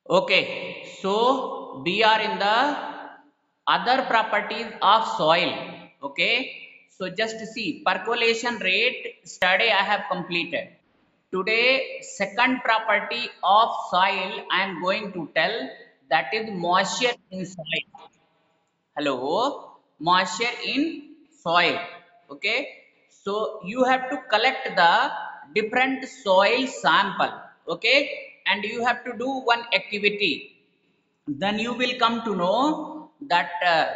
Okay, so we are in the other properties of soil. Okay, so just see percolation rate study I have completed. Today, second property of soil I am going to tell, that is moisture in soil. Hello, moisture in soil. Okay, so you have to collect the different soil sample. Okay, and you have to do one activity, then you will come to know that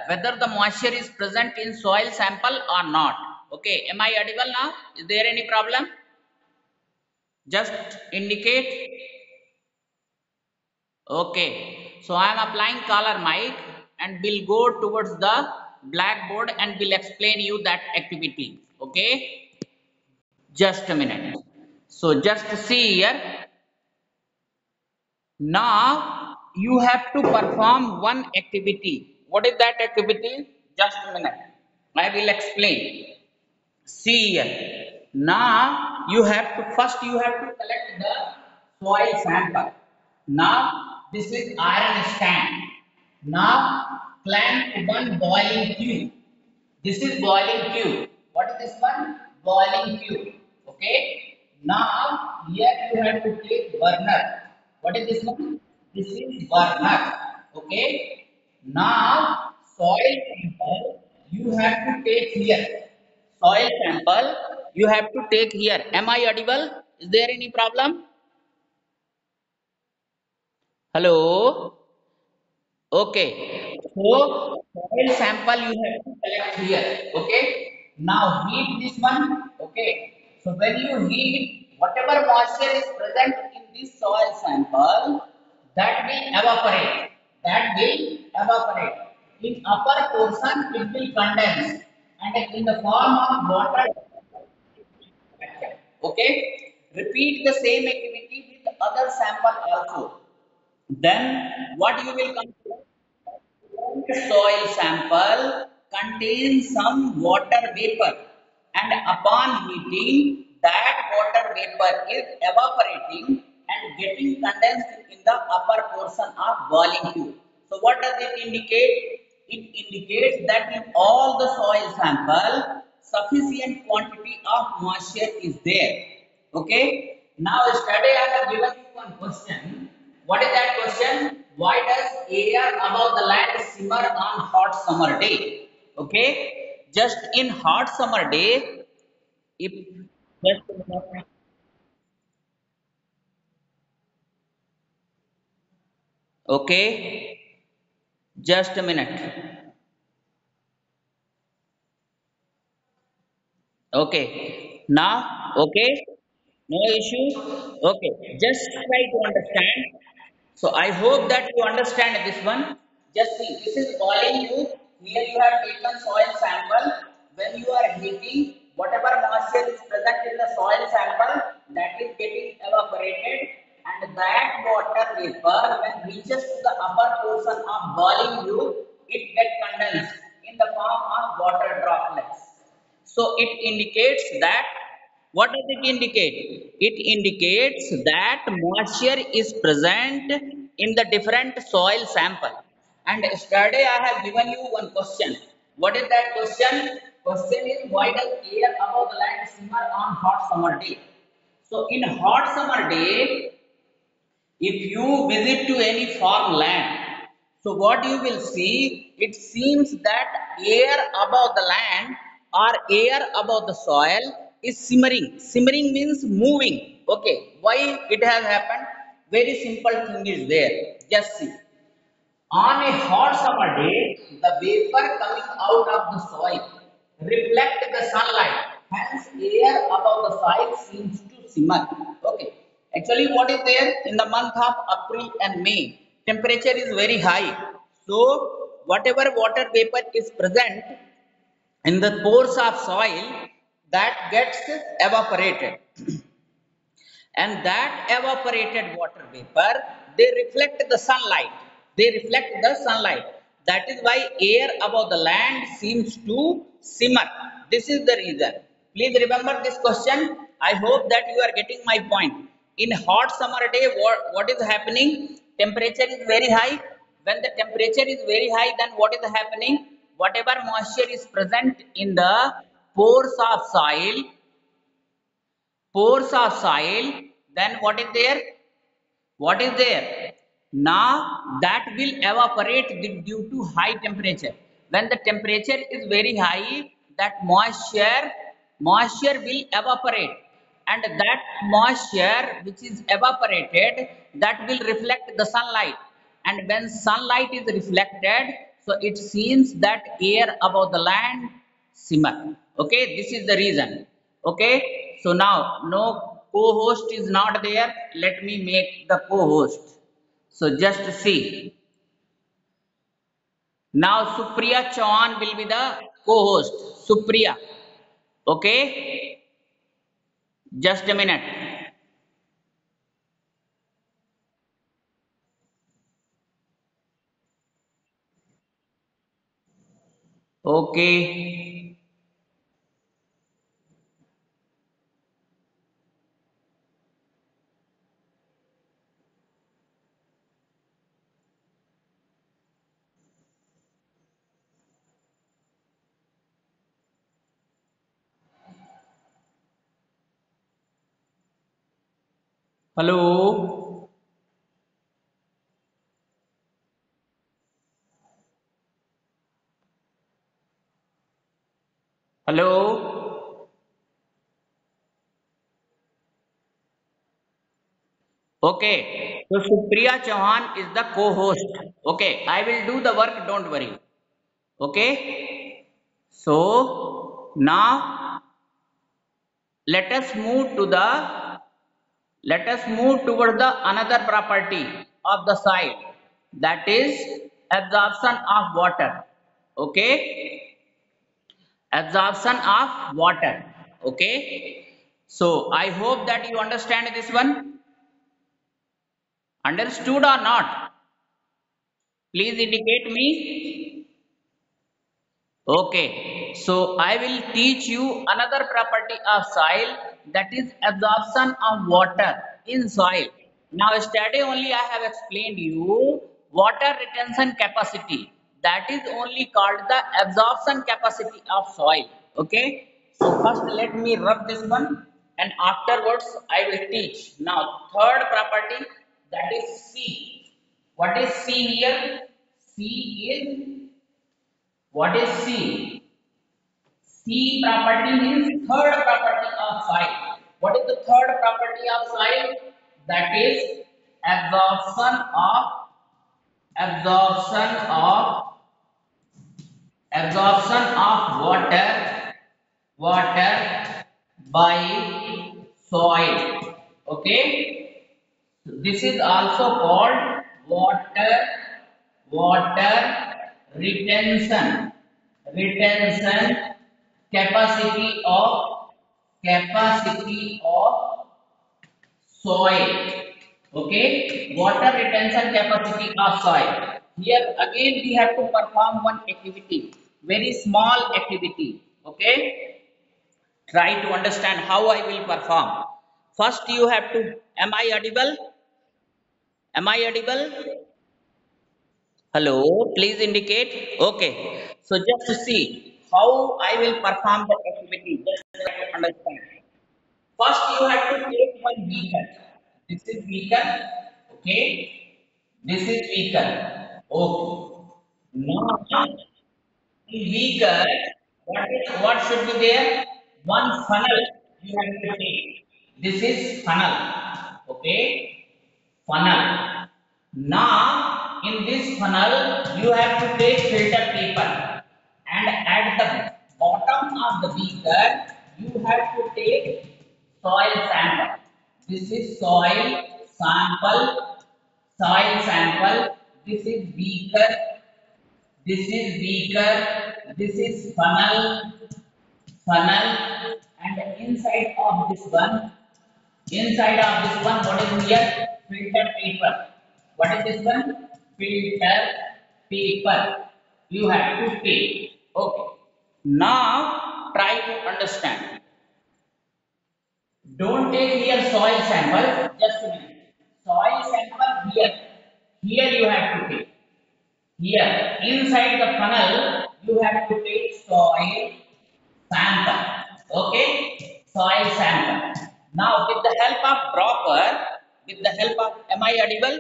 whether the moisture is present in soil sample or not. Okay, am I audible now? Is there any problem? Just indicate. Okay, so I am applying color mic and will go towards the blackboard and will explain you that activity. Okay, just a minute. So just see here. Now you have to perform one activity. What is that activity? Just a minute. I will explain. See here. Now you have to first you have to collect the soil sample. Now this is iron stand. Now clamp one boiling tube. This is boiling tube. What is this one? Boiling tube. Okay. Now here you have to take burner. What is this one? This is burner. Okay. Now soil sample you have to take here. Soil sample you have to take here. Am I audible? Is there any problem? Hello. Okay. So soil sample you have to collect here. Okay. Now heat this one. Okay. So when you heat, whatever moisture is present in this soil sample, that will evaporate. That will evaporate. In upper portion, it will condense, and in the form of water. Okay. Repeat the same activity with other sample also. Then what you will come to? Soil sample contains some water vapor, and upon heating that water vapor is evaporating and getting condensed in the upper portion of boiling tube. So what does it indicate? It indicates that in all the soil sample sufficient quantity of moisture is there. Okay. Now study I have given you one question. What is that question? Why does air above the land simmer on hot summer day? Okay. Just in hot summer day, if just a minute. Okay, just a minute. Okay. Now, okay. No issue. Okay. Just try to understand. So I hope that you understand this one. Just see, this is boiling you. Here you have taken soil sample. When you are heating, whatever moisture is present in the soil sample, that is getting evaporated, and that water vapor, when reaches to the upper portion of boiling you, it gets condensed in the form of water droplets. So it indicates that, what does it indicate? It indicates that moisture is present in the different soil sample. And yesterday I have given you one question. What is that question? Question is, why does air above the land simmer on hot summer day? So in hot summer day, if you visit to any farmland, so what you will see, it seems that air above the land or air above the soil is simmering. Simmering means moving. Okay, why it has happened? Very simple thing is there. Just see. On a hot summer day, the vapor coming out of the soil reflect the sunlight. Hence, air above the soil seems to simmer. Okay. Actually, what is there in the month of April and May? Temperature is very high. So, whatever water vapor is present in the pores of soil, that gets evaporated, and that evaporated water vapor, they reflect the sunlight. That is why air above the land seems to simmer. This is the reason. Please remember this question. I hope that you are getting my point. In hot summer day, what is happening? temperature is very high. When the temperature is very high, then what is happening? Whatever moisture is present in the pores of soil, pores of soil, then what is there? What is there? Now that will evaporate due to high temperature. When the temperature is very high, that moisture will evaporate, and that moisture which is evaporated, that will reflect the sunlight, and when sunlight is reflected, so it seems that air above the land simmer. Okay, this is the reason. Okay, so now no co-host is not there. Let me make the co-host. So just see. Now Supriya Chauhan will be the co-host. Supriya. Okay, just a minute. Okay. Hello. Hello. Okay. So Supriya Chauhan is the co-host. Okay, I will do the work. Don't worry. Okay. So now let us move to the let us move toward the another property of the soil, that is absorption of water. Okay, absorption of water. Okay, so I hope that you understand this one. Understood or not? Please indicate me. Okay, so I will teach you another property of soil, that is absorption of water in soil. Now yesterday only I have explained you water retention capacity. That is only called the absorption capacity of soil. Okay, so first let me rub this one and afterwards I will teach. Now third property, that is C. What is C here? C is, what is C? C property means third property of soil. What is the third property of soil? That is absorption of absorption of water by soil. Okay. So this is also called water retention capacity of soil. Okay, water retention capacity of soil. Here again we have to perform one activity, very small activity. Okay, try to understand how I will perform. First you have to, am I audible? Am I audible? Hello, please indicate. Okay, so just to see how I will perform the activity, just try to understand. First, you have to take one beaker. This is beaker. Okay. This is beaker. Okay. Now, in beaker, what should be there? One funnel you have to take. This is funnel. Okay. Funnel. Now, in this funnel, you have to take filter paper, and at the bottom of the beaker, you have to take soil sample. This is sample, soil sample. This is beaker. This is beaker. This is funnel, and inside of this one, what is here? Filter paper. What is this one? Filter paper. You have to take. Okay. Now try to understand. Don't take here soil sample. Just a minute. Soil sample here. here you have to take. Here, inside the funnel, you have to take soil sample. Okay, soil sample. Now, with the help of dropper, with the help of, am I audible?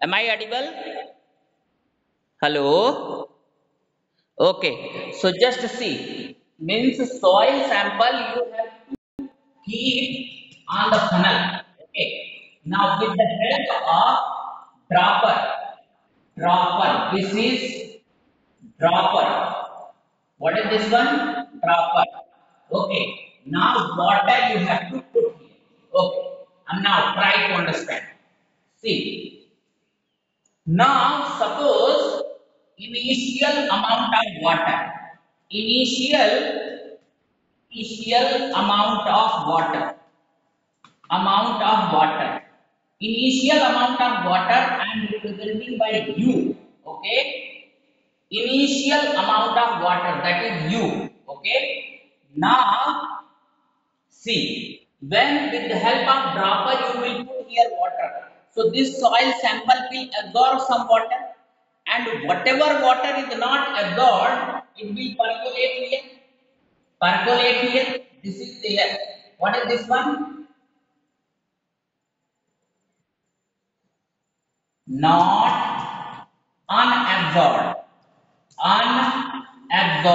Am I audible? Hello. Okay. So just see, means soil sample you have to keep on the funnel. Okay. Now, with the help of dropper, dropper. This is dropper. What is this one? Dropper. Okay. Now water you have to put here. Okay. And now try to understand. See. Now suppose initial amount of water. Initial initial amount of water. Initial amount of water I am representing by U. Okay. Initial amount of water, that is U. Okay. Now see, when with the help of dropper you will put here water. So this soil sample will absorb some water, and whatever water is not absorbed, it will percolate here. Percolate here. This is there. What is this one? Not unabsorbed. Unabsorbed.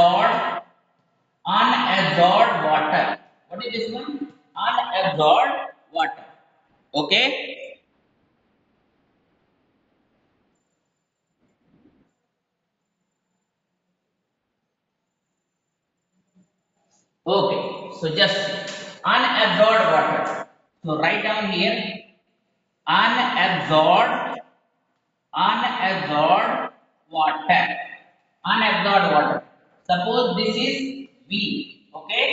Unabsorbed water. What is this one? Unabsorbed water. Okay. Okay. So just unabsorbed water. So write down here unabsorbed, unabsorbed water. Unabsorbed water. Suppose this is V. Okay.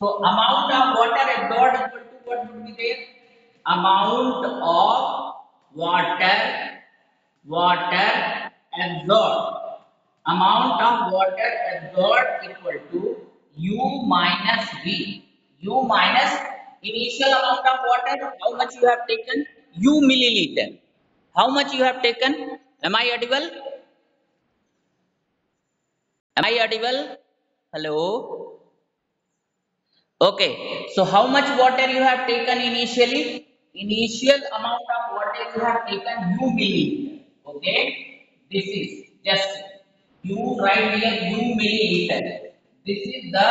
So amount of water absorbed equal to what would be there? Amount of water absorbed. Amount of water absorbed equal to U minus V. U minus initial amount of water. How much you have taken? U milliliter. How much you have taken? Am I audible? Am I audible? Hello. Okay. So how much water you have taken initially? Initial amount of water you have taken U milliliter. Okay. This is just U right here U milliliter. This is the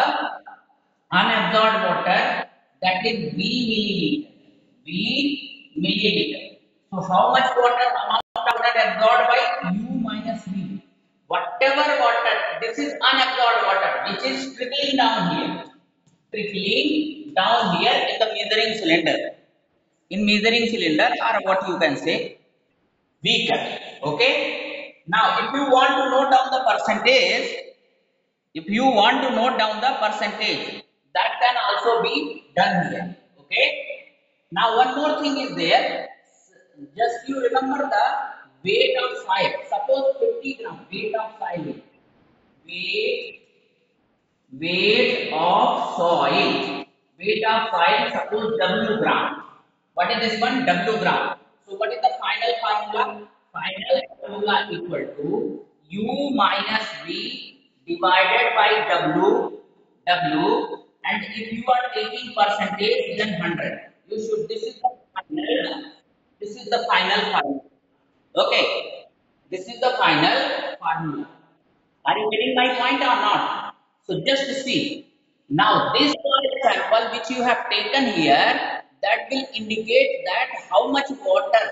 unabsorbed water, that is V milliliter. V milliliter. So how much water amount of water absorbed by U minus V? Whatever water, this is unabsorbed water which is trickling down here. Trickling down here in the measuring cylinder. In measuring cylinder, or what you can say, beaker. Okay. Now if you want to note down the percentage, if you want to note down the percentage, that can also be done here. Okay. Now one more thing is there. Just you remember the weight of soil. Suppose 50 gram weight of soil. Weight weight of soil, suppose W gram. What is this one? W gram. So what is the final formula? Final formula equal to U minus V divided by W, and if you are taking percentage, then 100. You should, this is the final formula. Okay. This is the final formula. Are you getting my point or not? So just see. Now this soil sample which you have taken here, that will indicate that how much water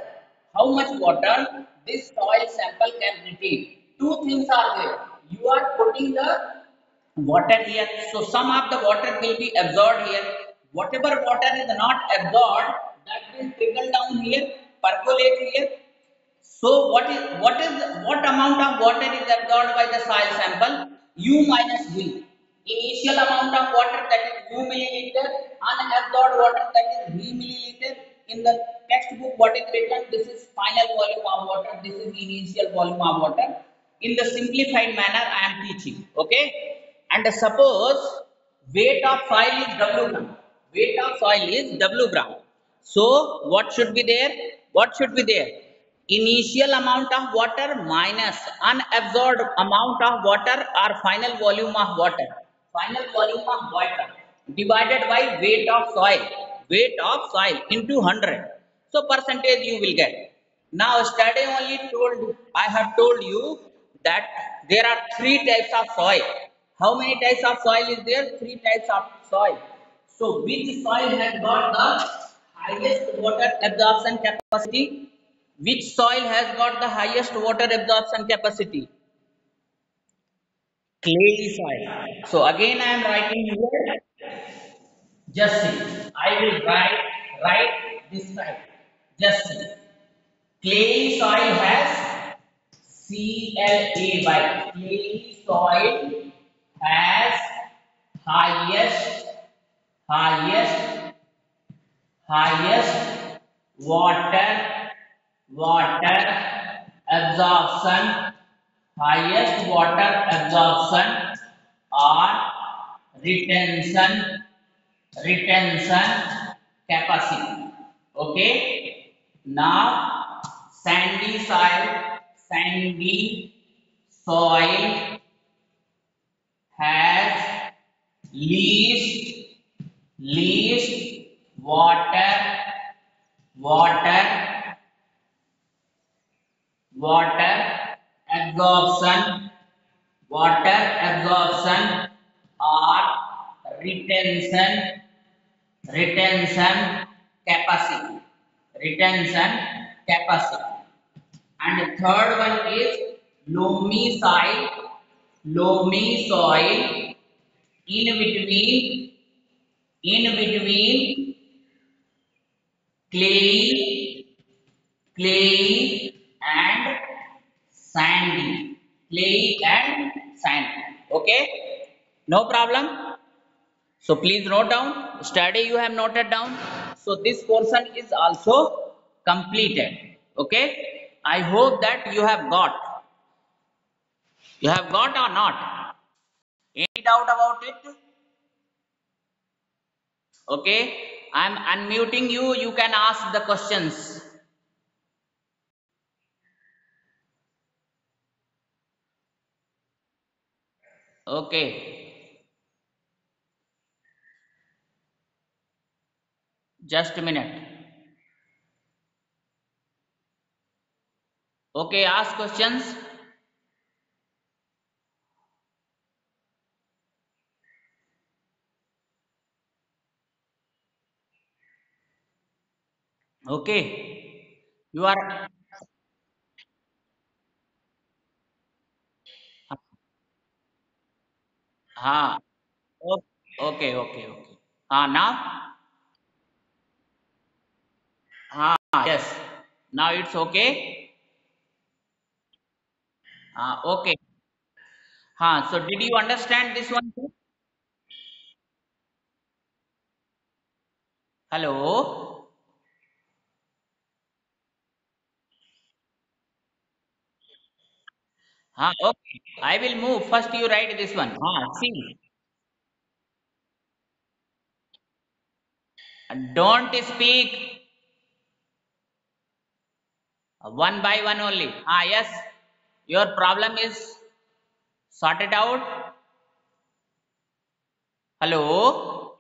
this soil sample can retain. Two things are there. You are putting the water here, so some of the water will be absorbed here. Whatever water is not absorbed, that will trickle down here, percolate here. So what amount of water is absorbed by the soil sample? U minus V. Initial amount of water, that is U milliliter. Unabsorbed water, that is V milliliter. In the textbook what is written? This is final volume of water. This is initial volume of water. In the simplified manner I am teaching. Okay. And suppose weight of soil is W gram. Weight of soil is W gram. So what should be there? What should be there? initial amount of water minus unabsorbed amount of water or final volume of water. Final volume of water divided by weight of soil into 100. So percentage you will get. Now study only told, I have told you that there are three types of soil. How many types of soil is there? Three types of soil. So which soil has got the highest water absorption capacity? Which soil has got the highest water absorption capacity? Clay soil. So again I am writing here. Just see. I will write this side. Just see. Clay soil has CLAY. Clay soil has highest highest highest water absorption, highest water absorption or retention capacity. Okay. Now sandy soil has least water water absorption or retention retention capacity retention capacity. And the third one is loamy soil in between clay and sandy. Clay and sandy. Okay, no problem. So please note down. Study you have noted down. So this portion is also completed. Okay. I hope that you have got. You have got or not? Any doubt about it? Okay. I am unmuting you. You can ask the questions. Okay. Just a minute. Okay. Ask questions. Okay. You are. Ah. Okay. Now. Yes. Now it's okay. Okay. So did you understand this one too? Hello. Okay. I will move. First you write this one. See. Don't speak one by one only. Yes. Your problem is sorted out. Hello.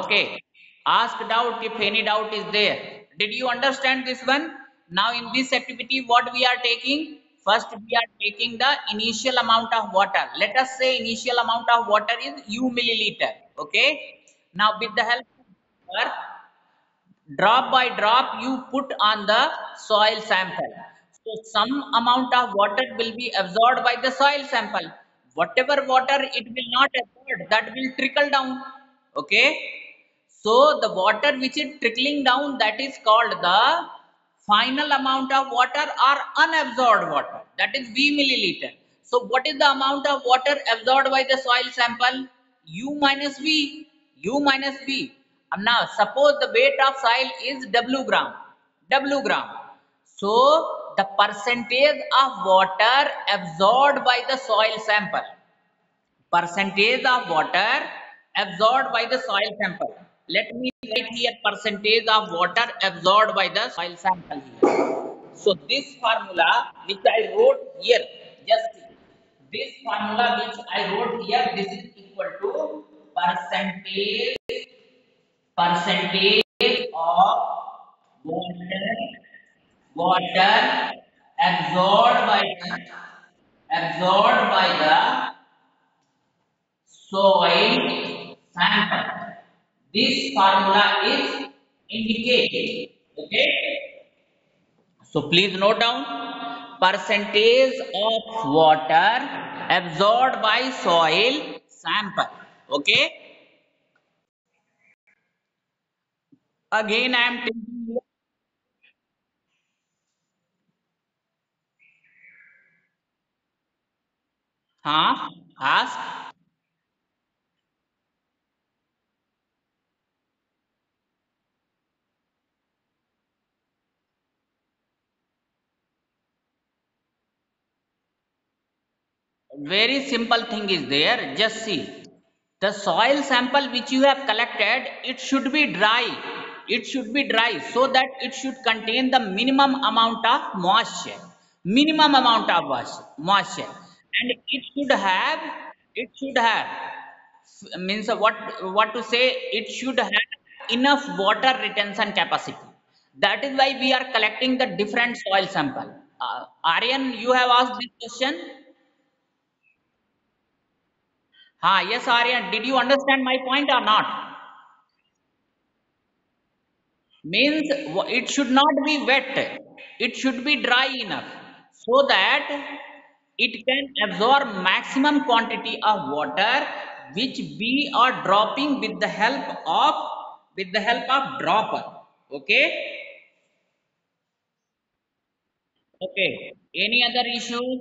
Okay. Ask doubt if any doubt is there. Did you understand this one? Now in this activity, what we are taking? First, we are taking the initial amount of water. Let us say initial amount of water is U milliliter. Okay. Now with the help of water, drop by drop you put on the soil sample. So some amount of water will be absorbed by the soil sample. Whatever water it will not absorb, that will trickle down. Okay. So the water which is trickling down, that is called the final amount of water or unabsorbed water. That is V milliliter. So what is the amount of water absorbed by the soil sample? U minus V. U minus V. Now suppose the weight of soil is W gram. W gram. So the percentage of water absorbed by the soil sample. Percentage of water absorbed by the soil sample. let me write here percentage of water absorbed by the soil sample here. So this formula which I wrote here, just see, this formula which I wrote here, this is equal to percentage of water water absorbed by the soil sample. This formula is indicated. Okay. So please note down percentage of water absorbed by soil sample. Okay. Again, I am taking you. Huh? Ask. Very simple thing is there. Just see. The soil sample which you have collected, it should be dry. It should be dry so that it should contain the minimum amount of moisture. Minimum amount of moisture. And it should have, means what to say, it should have enough water retention capacity. That is why we are collecting the different soil sample. Aryan, you have asked this question. Yes, Aryan, did you understand my point or not? Means it should not be wet, it should be dry enough so that it can absorb maximum quantity of water which we are dropping with the help of dropper. Okay. Okay, any other issue?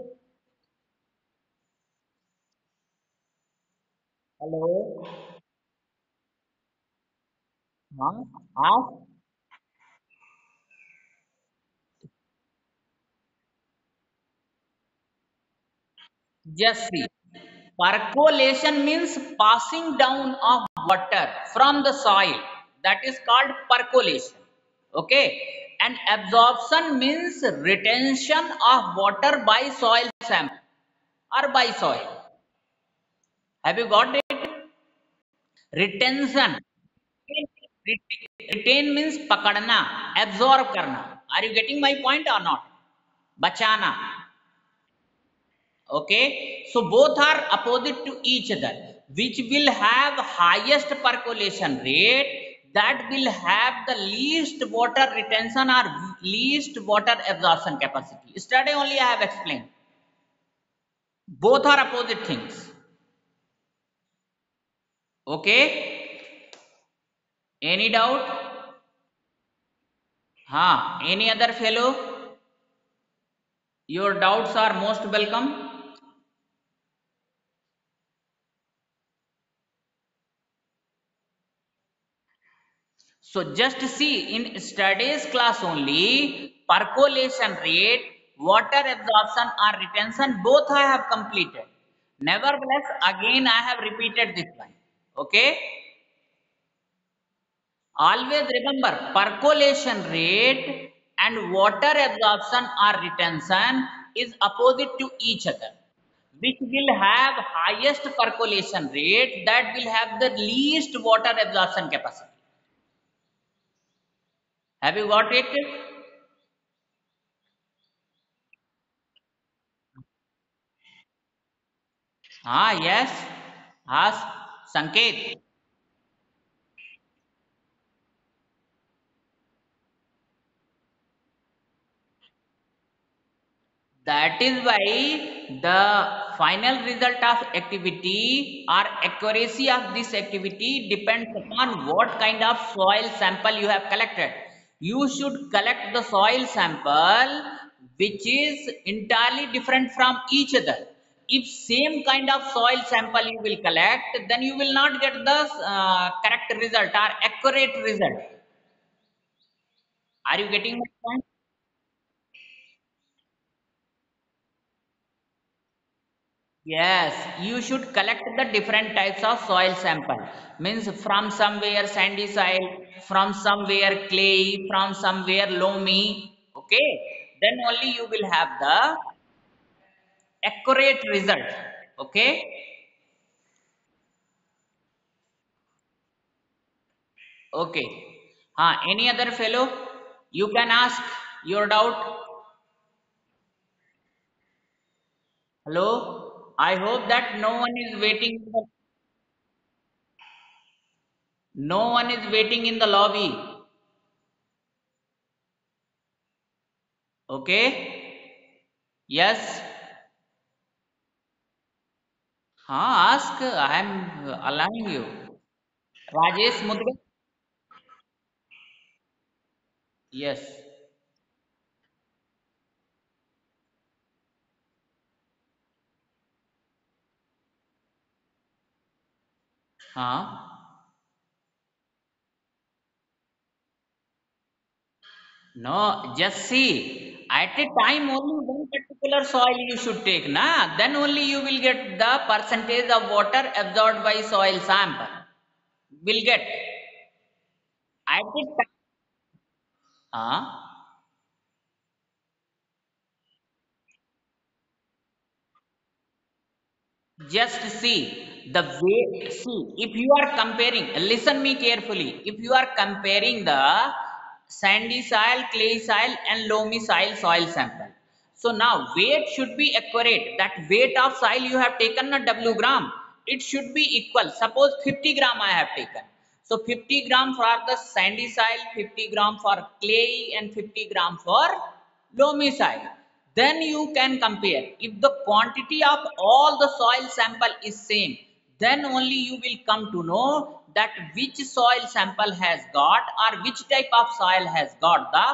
Hello. Huh? Ask. Just see. Percolation means passing down of water from the soil. That is called percolation. Okay. And absorption means retention of water by soil sample or by soil. Have you got it? Retention. Retain means pakadna, absorb karna. Are you getting my point or not? Bachana. Okay, so both are opposite to each other. Which will have highest percolation rate, that will have the least water retention or least water absorption capacity. Yesterday only I have explained. Both are opposite things. Okay, any doubt? Any other fellow? Your doubts are most welcome. So just see in studies class only, percolation rate, water absorption or retention, both I have completed. Nevertheless, again I have repeated this one. Okay. Always remember percolation rate and water absorption or retention is opposite to each other. Which will have highest percolation rate, that will have the least water absorption capacity. Have you got it? Yes. Ask Sanket. That is why the final result of activity or accuracy of this activity depends upon what kind of soil sample you have collected. You should collect the soil sample which is entirely different from each other. If same kind of soil sample you will collect, then you will not get the correct result or accurate result. Are you getting my point? Yes, you should collect the different types of soil sample. Means from somewhere sandy soil, from somewhere clay, from somewhere loamy. Okay, then only you will have the accurate result. Okay, okay. Any other fellow? You can ask your doubt. Hello. I hope that no one is waiting. No one is waiting in the lobby. Okay. Yes. Ask. I am allowing you. Rajesh Mudgal? Yes. Huh? No, just see. At a time, only one particular soil you should take, na? Then only you will get the percentage of water absorbed by soil sample. Will get. At a time. Huh? Just see the way, see, if you are comparing, listen me carefully. If you are comparing the sandy soil, clay soil, and loamy soil sample. So now weight should be accurate. That weight of soil you have taken a W gram, it should be equal. Suppose 50 gram I have taken. So 50 gram for the sandy soil, 50 gram for clay, and 50 gram for loamy soil. Then you can compare. If the quantity of all the soil sample is same, then only you will come to know that which soil sample has got, or which type of soil has got the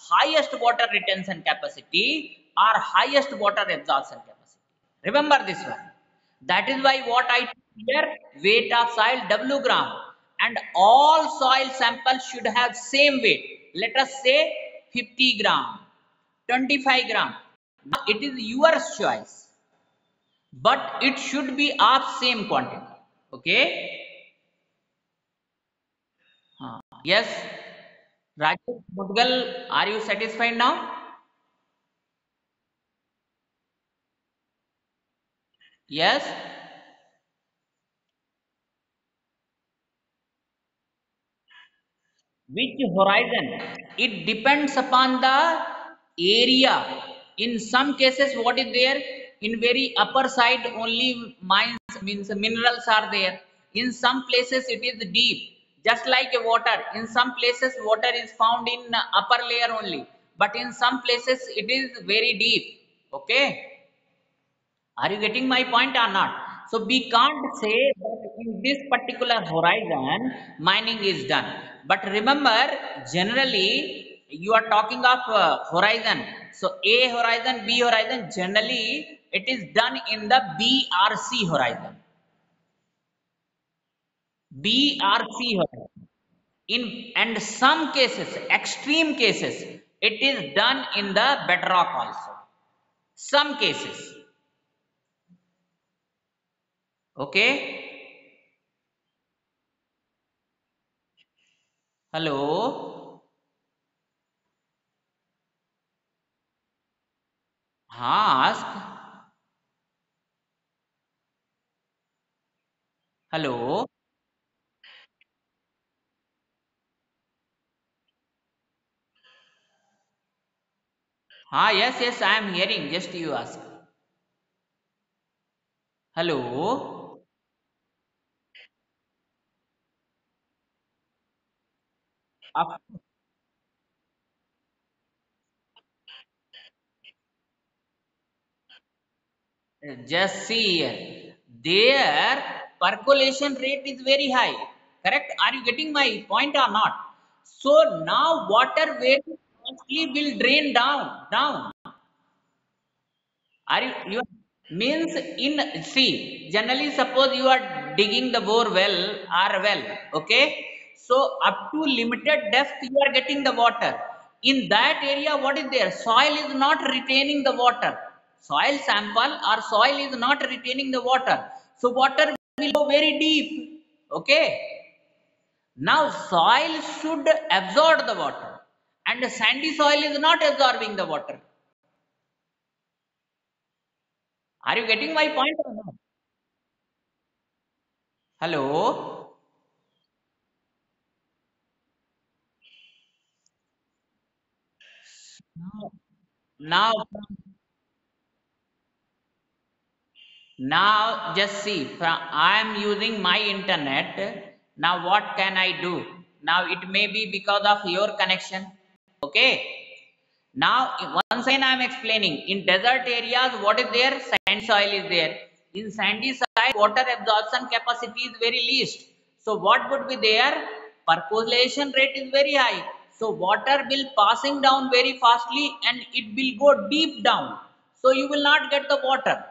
highest water retention capacity or highest water absorption capacity. Remember this one. That is why what I told here, weight of soil W gram, and all soil samples should have same weight. Let us say 50 gram, 25 gram. Now it is your choice, but it should be of same quantity. Okay? Yes, Rajesh Mudgal, are you satisfied now? Yes. Which horizon? It depends upon the area. In some cases, what is there? In very upper side, only mines means minerals are there. In some places, it is deep, just like a water. In some places, water is found in upper layer only, but in some places, it is very deep. Okay. Are you getting my point or not? So we can't say that in this particular horizon mining is done. But remember, generally you are talking of horizon. So A horizon, B horizon, generally it is done in the BRC horizon. BRC horizon. In and some cases, extreme cases, it is done in the bedrock also. Some cases. Okay. Hello. हाँ ask. Hello. Yes, yes, I am hearing. Just you ask. Hello. Of- Just see here. Their percolation rate is very high. Correct? Are you getting my point or not? So now water very fastly will drain down. Are you means in see, generally suppose you are digging the bore well or well, okay, so up to limited depth you are getting the water. In that area, what is there? Soil is not retaining the water. Soil sample or soil is not retaining the water. So water will go very deep. Okay. Now soil should absorb the water, and the sandy soil is not absorbing the water. Are you getting my point or not? Hello? Now, now, now just see, I am using my internet. Now what can I do? Now it may be because of your connection. Okay. Now, once again, I am explaining. In desert areas, what is there? Sandy soil is there. In sandy soil, water absorption capacity is very least. So, what would be there? Percolation rate is very high. So, water will passing down very fastly and it will go deep down. So, you will not get the water.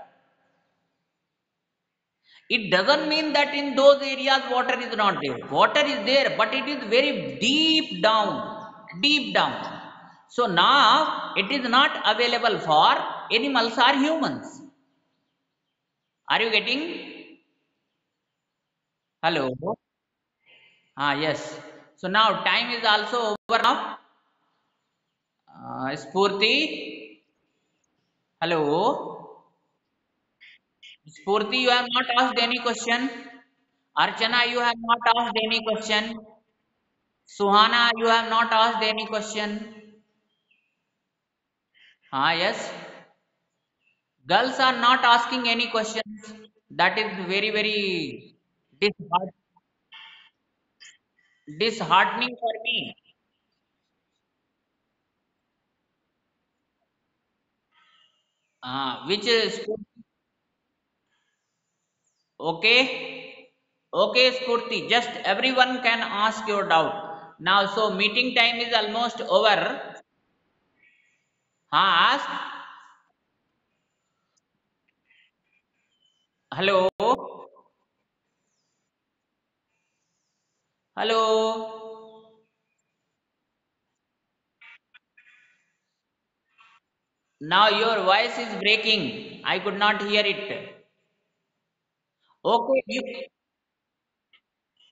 It doesn't mean that in those areas water is not there. Water is there, but it is very deep down, deep down. So now it is not available for animals or humans. Are you getting? Hello? Ah, yes. So now time is also over now. Spurti, hello. Spurti, you have not asked any question. Archana, you have not asked any question. Suhana, you have not asked any question. Ah, yes. Girls are not asking any questions. That is very, very disheartening for me. Which is okay. Okay, Spurti. Just everyone can ask your doubt. Now, so meeting time is almost over. Ask. Hello. Hello. Now your voice is breaking. I could not hear it.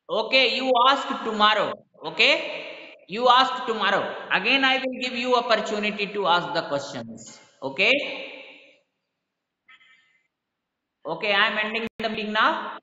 Okay, you ask tomorrow. Okay, you ask tomorrow. Again, I will give you opportunity to ask the questions. Okay, okay. I am ending the meeting now.